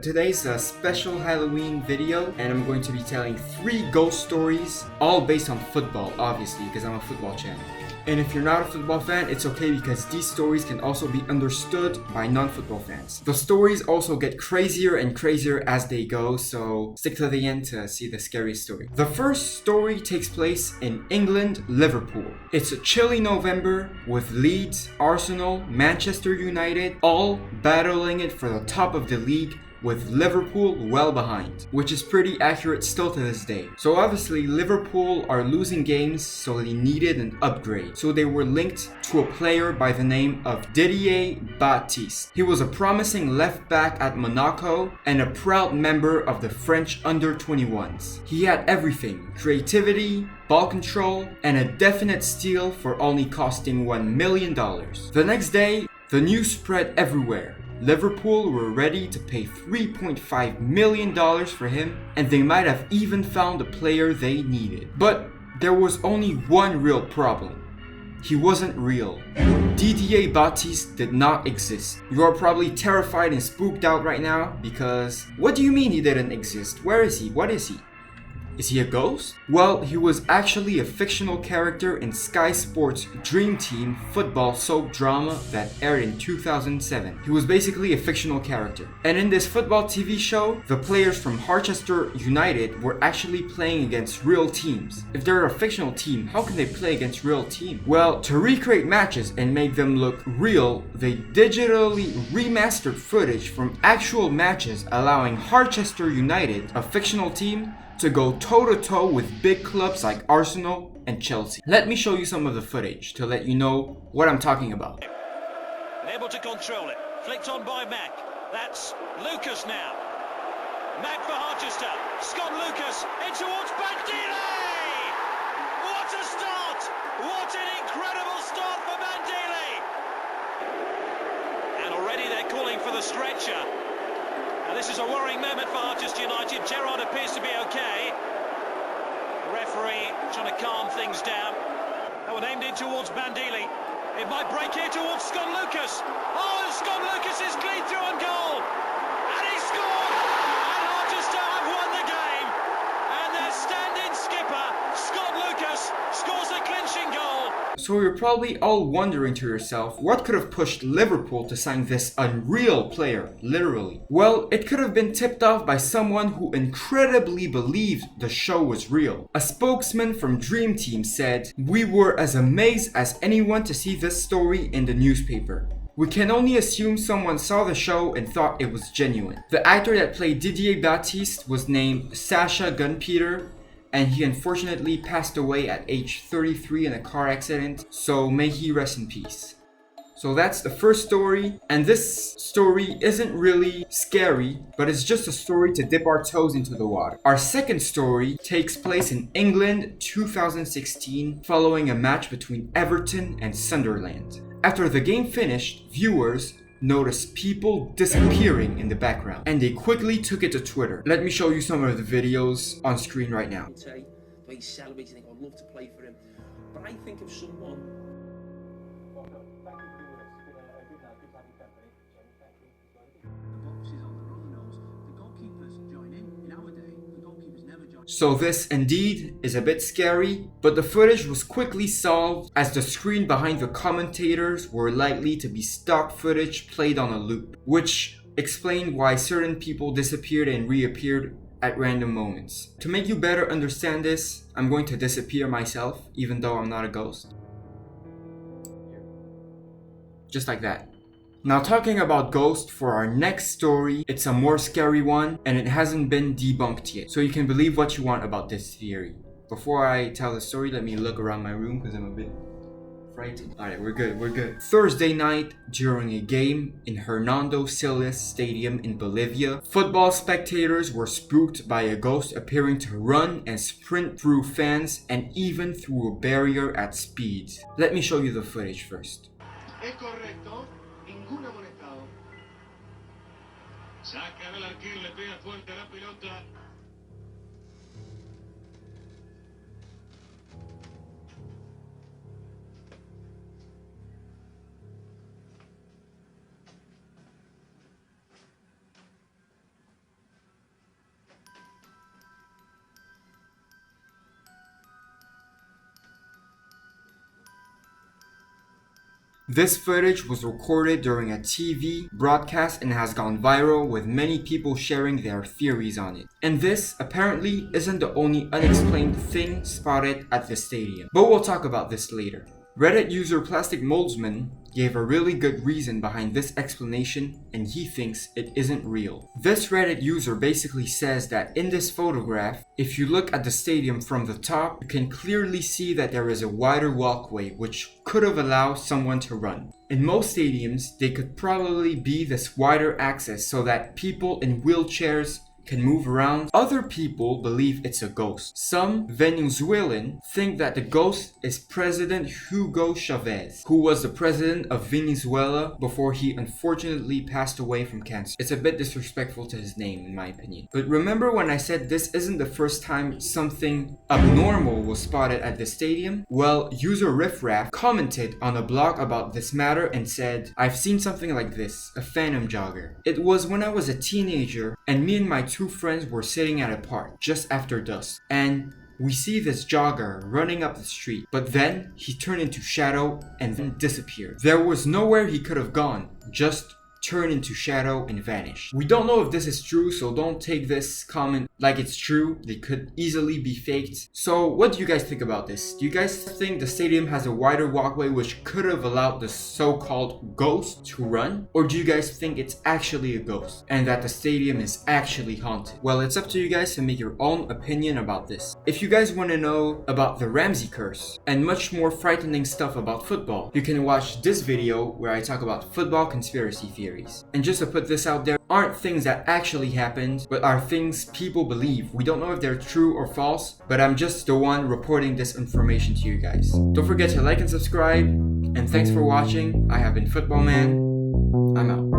Today's a special Halloween video, and I'm going to be telling 3 ghost stories, all based on football, obviously, because I'm a football channel. And if you're not a football fan, it's okay because these stories can also be understood by non-football fans. The stories also get crazier and crazier as they go, so stick to the end to see the scariest story. The first story takes place in England, Liverpool. It's a chilly November with Leeds, Arsenal, Manchester United all battling it for the top of the league, with Liverpool well behind, which is pretty accurate still to this day. So obviously Liverpool are losing games, so they needed an upgrade. So they were linked to a player by the name of Didier Baptiste. He was a promising left back at Monaco and a proud member of the French under-21s. He had everything: creativity, ball control, and a definite steal for only costing $1 million. The next day, the news spread everywhere. Liverpool were ready to pay $3.5 million for him, and they might have even found the player they needed. But there was only one real problem. He wasn't real. Didier Baptiste did not exist. You are probably terrified and spooked out right now because what do you mean he didn't exist? Where is he? What is he? Is he a ghost? Well, he was actually a fictional character in Sky Sports' Dream Team football soap drama that aired in 2007. He was basically a fictional character. And in this football TV show, the players from Harchester United were actually playing against real teams. If they're a fictional team, how can they play against real teams? Well, to recreate matches and make them look real, they digitally remastered footage from actual matches, allowing Harchester United, a fictional team, to go toe-to-toe with big clubs like Arsenal and Chelsea. Let me show you some of the footage to let you know what I'm talking about. Able to control it. Flicked on by Mac. That's Lucas now. Mac for Harchester. Scott Lucas in towards Bandile! What a start! What an incredible start for Bandile! And already they're calling for the stretcher. Now this is a worrying moment for Harchester United. Gerrard appears to be okay. The referee trying to calm things down. That one aimed in towards Bandile. It might break here towards Scott Lucas. Oh, and Scott Lucas is clean through on goal. And he scored! And Harchester have won the game. And their stand-in skipper, Scott Lucas, scores a clinching goal. So you're probably all wondering to yourself, what could have pushed Liverpool to sign this unreal player, literally? Well, it could have been tipped off by someone who incredibly believed the show was real. A spokesman from Dream Team said, "We were as amazed as anyone to see this story in the newspaper. We can only assume someone saw the show and thought it was genuine." The actor that played Didier Baptiste was named Sacha Gunpeter, and he unfortunately passed away at age 33 in a car accident, so may he rest in peace. So that's the first story, and this story isn't really scary, but it's just a story to dip our toes into the water. Our second story takes place in England 2016, following a match between Everton and Sunderland. After the game finished, viewers noticed people disappearing in the background, and they quickly took it to Twitter. Let me show you some of the videos on screen right now. The way he's celebrating, I'd love to play for him. But I think of someone. So this indeed is a bit scary, but the footage was quickly solved as the screen behind the commentators were likely to be stock footage played on a loop, which explained why certain people disappeared and reappeared at random moments. To make you better understand this, I'm going to disappear myself, even though I'm not a ghost. Just like that. Now, talking about ghosts, for our next story, it's a more scary one and it hasn't been debunked yet, so you can believe what you want about this theory. Before I tell the story, let me look around my room because I'm a bit frightened. Alright, we're good. Thursday night, during a game in Hernando Siles Stadium in Bolivia, football spectators were spooked by a ghost appearing to run and sprint through fans and even through a barrier at speed. Let me show you the footage first. Ningún amonestado. Saca del arquero, le pega fuerte a la pelota. This footage was recorded during a TV broadcast and has gone viral, with many people sharing their theories on it. And this, apparently, isn't the only unexplained thing spotted at the stadium. But we'll talk about this later. Reddit user Plastic Moldsman gave a really good reason behind this explanation, and he thinks it isn't real. This Reddit user basically says that in this photograph, if you look at the stadium from the top, you can clearly see that there is a wider walkway which could have allowed someone to run. In most stadiums, they could probably be this wider access so that people in wheelchairs can move around. Other people believe it's a ghost. Some Venezuelan think that the ghost is President Hugo Chavez, who was the president of Venezuela before he unfortunately passed away from cancer. It's a bit disrespectful to his name in my opinion. But remember when I said this isn't the first time something abnormal was spotted at the stadium? Well, user Riffraff commented on a blog about this matter and said, "I've seen something like this, a phantom jogger. It was when I was a teenager and me and my two friends were sitting at a park just after dusk, and we see this jogger running up the street, but then he turned into shadow and then disappeared. There was nowhere he could have gone, just turned into shadow and vanished." We don't know if this is true, so don't take this comment like it's true. They could easily be faked. So what do you guys think about this? Do you guys think the stadium has a wider walkway which could have allowed the so-called ghost to run? Or do you guys think it's actually a ghost and that the stadium is actually haunted? Well, it's up to you guys to make your own opinion about this. If you guys want to know about the Ramsey curse and much more frightening stuff about football, you can watch this video where I talk about football conspiracy theories. And just to put this out there, aren't things that actually happened, but are things people believe. We don't know if they're true or false, but I'm just the one reporting this information to you guys. Don't forget to like and subscribe, and thanks for watching. I have been Football Man. I'm out.